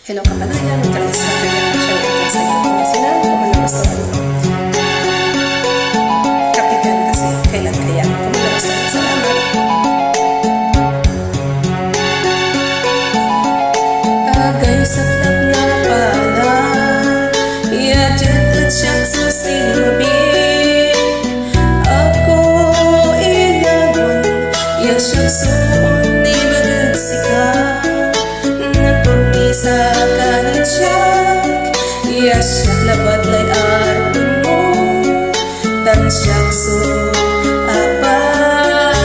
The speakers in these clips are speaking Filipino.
Hello kapanayan, magkalas na kayo at siya natin sa inyo kung sila kung ano gusto nyo. Kapitan kasi kailan kaya kung ano gusto nyo. Salamat. Agay saklap na pala iadyan at siyak sa silbi. Ako inawan iya siyak suon ni magagsika. Sa kanit siyak iya siyak labat lay aron mo dan siyak so apani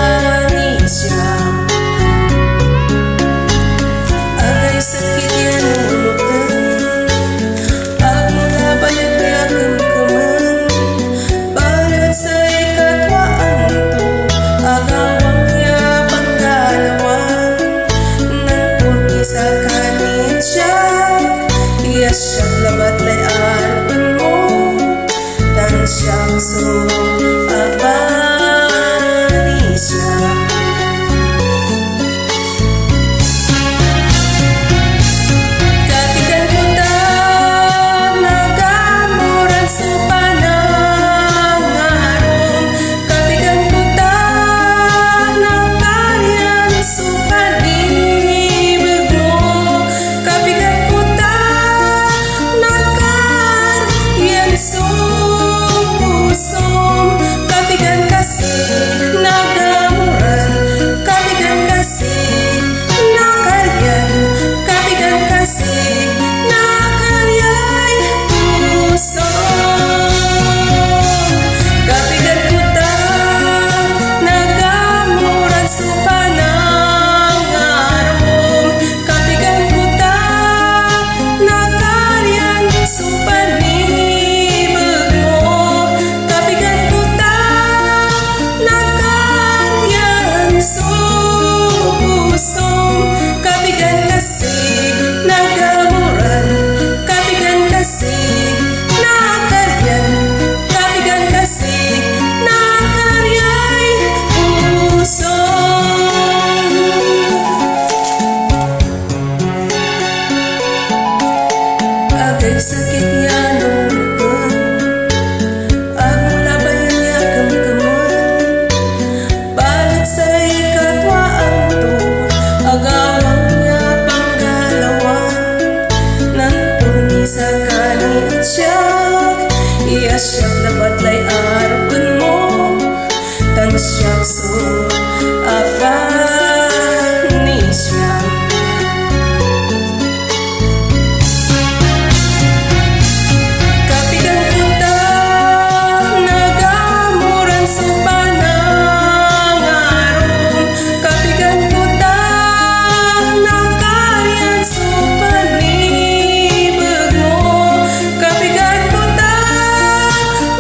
siyak agay sakit yan ulutan ako labayan kaya kamkaman balat sa ikatwaan to agawang kaya panggalawan nan purni sa kanit iya siyak labat lay aron mo dan siyak so apani siyak katikan ko ta nagamuran sa panangaron katikan ko ta nagkaryan sa panibig mo katikan ko ta nagkaryan sa pusom katikan kasi nagamuran katikan kasi nakaryan katikan kasi nakaryay pusom katikan ko ta nagamuran sa panangaron katikan ko ta nakaryan sa panibig mo katikan ko ta nakaryan sa pusom katikan kasi nagamuran katikan kasi nakaryan katikan kasi nakaryay pusom agay sakit yan ulukan ako labayan niya kamkaman balat sa ikatwaan to agawang niya panggalawan nan purni sa kanit siyak iya siyak labat lay aron mo tan siyak so apani siyak katikan ko ta nagamuran sa panangaron katikan ko ta nakaryan sa panibig mo katikan ko ta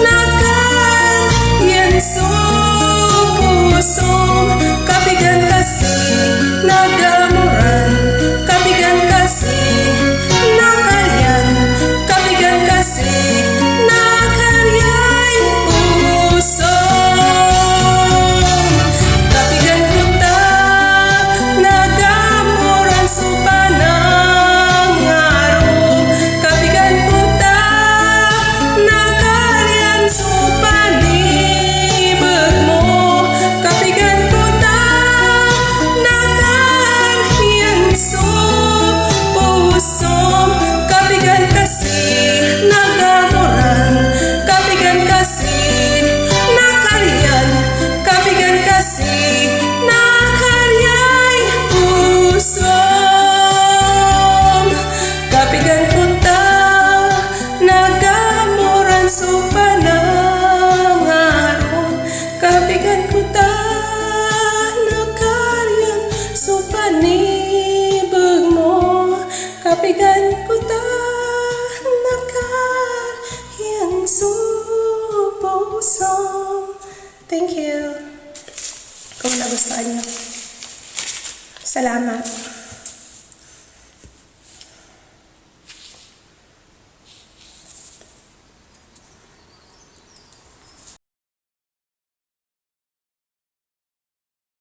nakaryan sa pusom katikan kasi nagamuran katikan kasi nakaryan katikan kasi nakaryay pusom katikan ko ta nagamuran sa panangaron katikan ko ta nakaryan sa panibig mo katikan ko ta nakaryan sa pusom katikan kasi nagamuran katikan kasi nakaryan katikan kasi nakaryay pusom katikan ko ta nagamuran sa panangaron katikan ko ta nakaryan sa panibig mo katikan ko ta nakaryan sa pusom. Thank you kung nagustuhan nyo. Salamat.